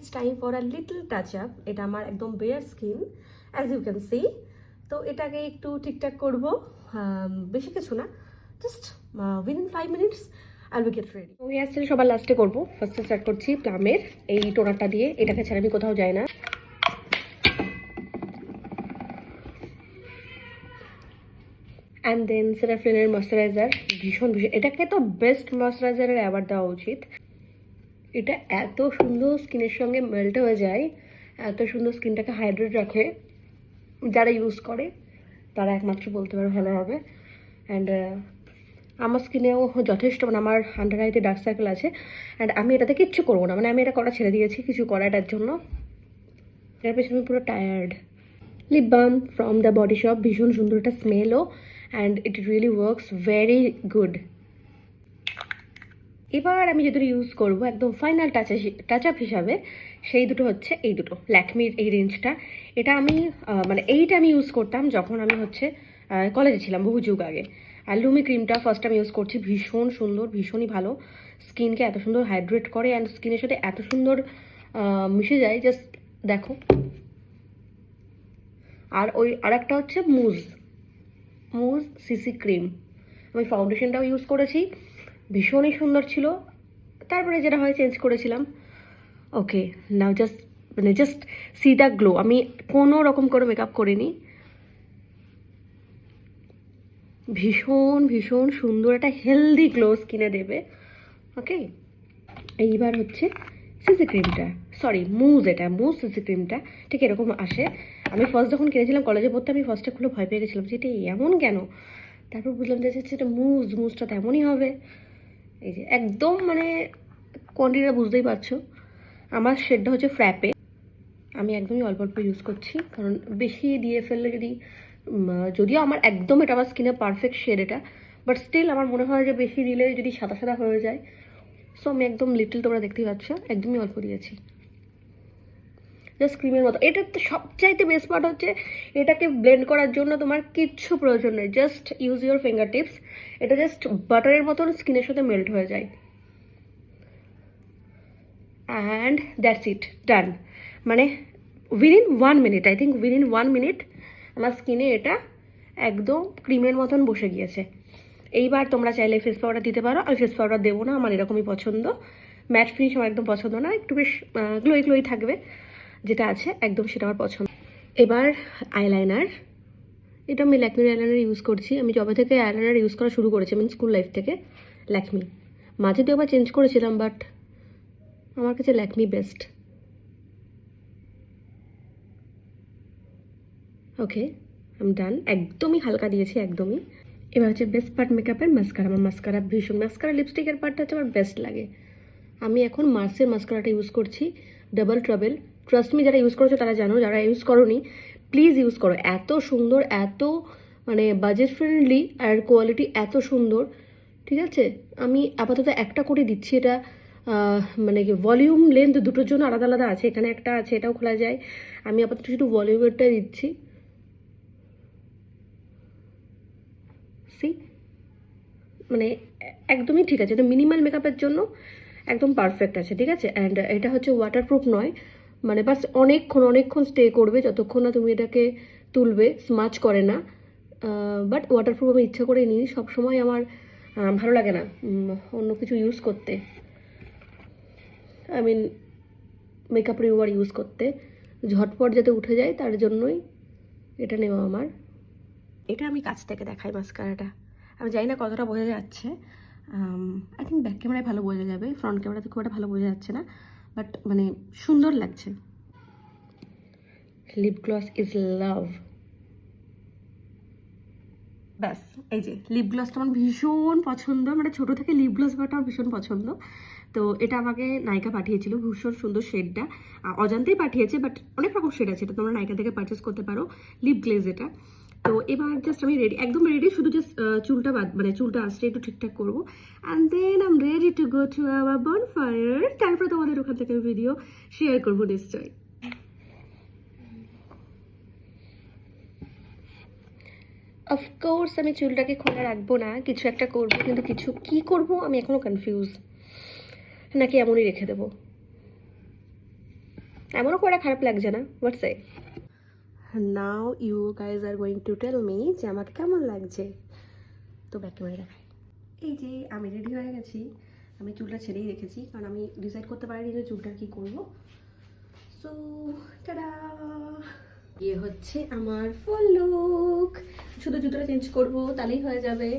It's time for a little touch up. এটা আমার একদম bare skin, as you can see. তো এটাকে একটু ঠিকঠাক করবো, বেশি কিছু না, just within 5 minutes I will get ready. ওই আসলে সবার লাস্টে করবো। ফার্স্টে স্টার্ট করছি প্লামের এই টোনারটা দিয়ে। এটাকে ছাড়া আমি কোথাও যাই না। অ্যান্ড দেন সেরাফিনের ময়শ্চারাইজার, ভীষণ ভীষণ, এটাকে তো বেস্ট ময়শ্চারাইজারের অ্যাওয়ার্ড দেওয়া উচিত। এটা এত সুন্দর স্কিনের সঙ্গে মেল্ট হয়ে যায়, এত সুন্দর স্কিনটাকে হাইড্রেট রাখে। যারা ইউজ করে তারা একমাত্র বলতে পারে ভালো হবে। অ্যান্ড আমার স্কিনেও যথেষ্ট, মানে আমার আন্ডার আইতে ডার্ক সার্কেল আছে, অ্যান্ড আমি এটাতে কিচ্ছু করবো না, মানে আমি এটা করা ছেড়ে দিয়েছি কিছু করা এটার জন্য। এটার পেছনে আমি পুরো tired. Lip balm from the Body Shop, ভীষণ সুন্দর একটা স্মেলও, and it really works very good. এবার আমি যেগুলো ইউজ করবো একদম ফাইনাল টাচ আপ হিসাবে, সেই দুটো হচ্ছে এই দুটো ল্যাকমির এই রেঞ্জটা। এটা আমি মানে এইটা আমি ইউজ করতাম যখন আমি হচ্ছে কলেজে ছিলাম বহু যুগ আগে। আর লুমি ক্রিমটা ফার্স্ট আমি ইউজ করছি, ভীষণ সুন্দর, ভীষণই ভালো। স্কিনকে এত সুন্দর হাইড্রেট করে অ্যান্ড স্কিনের সাথে এত সুন্দর মিশে যায়, জাস্ট দেখো। আর ওই আরেকটা হচ্ছে মুজ সিসি ক্রিম। আমি ফাউন্ডেশনটাও ইউজ করেছি, ভীষণই সুন্দর ছিল। তারপরে যেটা হয় চেঞ্জ করেছিলাম। ওকে, নাও জাস্ট সি দ্য গ্লো। আমি কোনো রকম করে মেকআপ করিনি, ভীষণ ভীষণ সুন্দর একটা হেলদি গ্লো স্কিনে দেবে। ওকে, এইবার হচ্ছে সিসি ক্রিমটা, সরি মুজ, এটা মুজ সিসি ক্রিমটা ঠিক এরকম আসে। আমি ফার্স্ট যখন কিনেছিলাম কলেজে পড়তে, আমি ফার্স্টে খুলে ভয় পেয়ে গেছিলাম যে এটা এমন কেন। তারপর বুঝলাম যে এটা মুজটা তো এমনই হবে। এই যে একদম মানে কোয়ান্টিটিটা বুঝতেই পারছো। আমার শেডটা হচ্ছে ফ্র্যাপে। আমি একদমই অল্প অল্প ইউজ করছি, কারণ বেশি দিয়ে ফেললে যদিও আমার একদম এটা আমার স্কিনে পারফেক্ট শেড এটা, বাট স্টিল আমার মনে হয় যে বেশি দিলে যদি সাদা সাদা হয়ে যায়। সো আমি একদম লিটল, তোমরা দেখতেই পাচ্ছ, একদমই অল্প দিয়েছি, জাস্ট ক্রিমের মতো। এটার তো সবচাইতে বেস্ট পার্ট হচ্ছে এটাকে ব্লেন্ড করার জন্য তোমার কিচ্ছু প্রয়োজন নেই, just use your finger tips. এটা জাস্ট বাটারের মতন স্কিনের সাথে মেল্ট হয়ে যায়, অ্যান্ড দ্যাটস ইট, ডান। মানে within 1 minute, I think within 1 minute আমার স্কিনে এটা একদম ক্রিমের মতন বসে গিয়েছে। এইবার তোমরা চাইলে ফেস পাউডার দিতে পারো। আমি ফেস পাউডার দেবো না, আমার এরকমই পছন্দ। ম্যাট ফিনিশ আমার একদম পছন্দ না, একটু বেশ গ্লোই থাকবে যেটা আছে একদম, সেটা আমার পছন্দ। এবার আইলাইনার, এটা আমি ল্যাকমির আইলাইনার ইউজ করছি। আমি যবে থেকে আইলাইনার ইউজ করা শুরু করেছি, আমি স্কুল লাইফ থেকে ল্যাকমি, মাঝে তো আবার চেঞ্জ করেছিলাম, বাট আমার কাছে ল্যাকমি বেস্ট। ওকে, আমি ডান, একদমই হালকা দিয়েছি, একদমই। এবার হচ্ছে বেস্ট পার্ট মেকআপের মাস্কারা। আমার মাস্কারা ভীষণ, মাস্কারা লিপস্টিকের পার্টটা হচ্ছে আমার বেস্ট লাগে। আমি এখন মার্সের মাস্কারাটা ইউজ করছি, ডাবল ট্রাবেল। ট্রাস্ট মি, যারা ইউজ করেছো তারা জানো, যারা ইউজ করোনি প্লিজ ইউজ করো। এত সুন্দর, এত মানে বাজেট ফ্রেন্ডলি, আর কোয়ালিটি এত সুন্দর। ঠিক আছে, আমি আপাতত একটা করে দিচ্ছি। এটা মানে কি ভলিউম লেন্থ দুটোর জন্য আলাদা আলাদা আছে, এখানে একটা আছে, এটাও খোলা যায়। আমি আপাতত শুধু ভলিউমেরটাই দিচ্ছি। সি, মানে একদমই ঠিক আছে, এটা মিনিমাল মেকআপের জন্য একদম পারফেক্ট আছে। ঠিক আছে, অ্যান্ড এটা হচ্ছে ওয়াটারপ্রুফ নয়, মানে বাস অনেকক্ষণ স্টে করবে, যতক্ষণ না তুমি এটাকে তুলবে, স্মাচ করে না। বাট ওয়াটারপ্রুফ আমি ইচ্ছা করে নিই, সবসময় আমার ভালো লাগে না অন্য কিছু ইউজ করতে, I mean makeup remover use করতে, ঝটপট যাতে উঠে যায় তার জন্যই এটা নেওয়া আমার। এটা আমি কাছ থেকে দেখাই মাস্কারাটা, আমি জানি না কতটা বোঝা যাচ্ছে। আই থিঙ্ক ব্যাক ক্যামেরায় ভালো বোঝা যাবে, ফ্রন্ট ক্যামেরাতে খুব একটা ভালো বোঝা যাচ্ছে না, বাট মানে সুন্দর লাগছে। Lip gloss is love. ব্যাস, এই যে লিপ গ্লসটা আমার ভীষণ পছন্দ, মানে ছোটো থেকে লিপ গ্লস বাটা আমার ভীষণ পছন্দ। তো এটা আমাকে নায়িকা পাঠিয়েছিল, ভীষণ সুন্দর শেডটা, অজান্তেই পাঠিয়েছে, বাট অনেক রকম শেড আছে, এটা তোমরা নায়িকা থেকে পারচেস করতে পারো, লিপ গ্লেজ এটা। তো এবার জাস্ট আমি রেডি, একদম রেডি, শুধু জাস্ট চুলটা মানে চুলটা আসছে একটু ঠিকঠাক করবো, and then I am ready to go to our bonfire. তারপরে তোমাদের ওখান থেকে ভিডিও শেয়ার করবো নিশ্চয়ই। অফকোর্স আমি চুলটাকে খোলা রাখবো না, কিছু একটা করবো, কিন্তু কি করবো আমি এখনো কনফিউজ, নাকি এমনই রেখে দেবো। এমনও করে খারাপ লাগছে না, হোয়াটস এ। Now you guys are going to tell me যে আমাকে কেমন লাগছে। তো ব্যাক ক্যামেরা দেখাই। এই যে আমি রেডি হয়ে গেছি, আমি চুলটা ছেড়েই রেখেছি কারণ আমি ডিসাইড করতে পারিনি যে চুলটা কী করবো। সো টাডা, ইয়ে হচ্ছে আমার ফুল লুক। শুধু জুতোটা চেঞ্জ করবো তাহলেই হয়ে যাবে।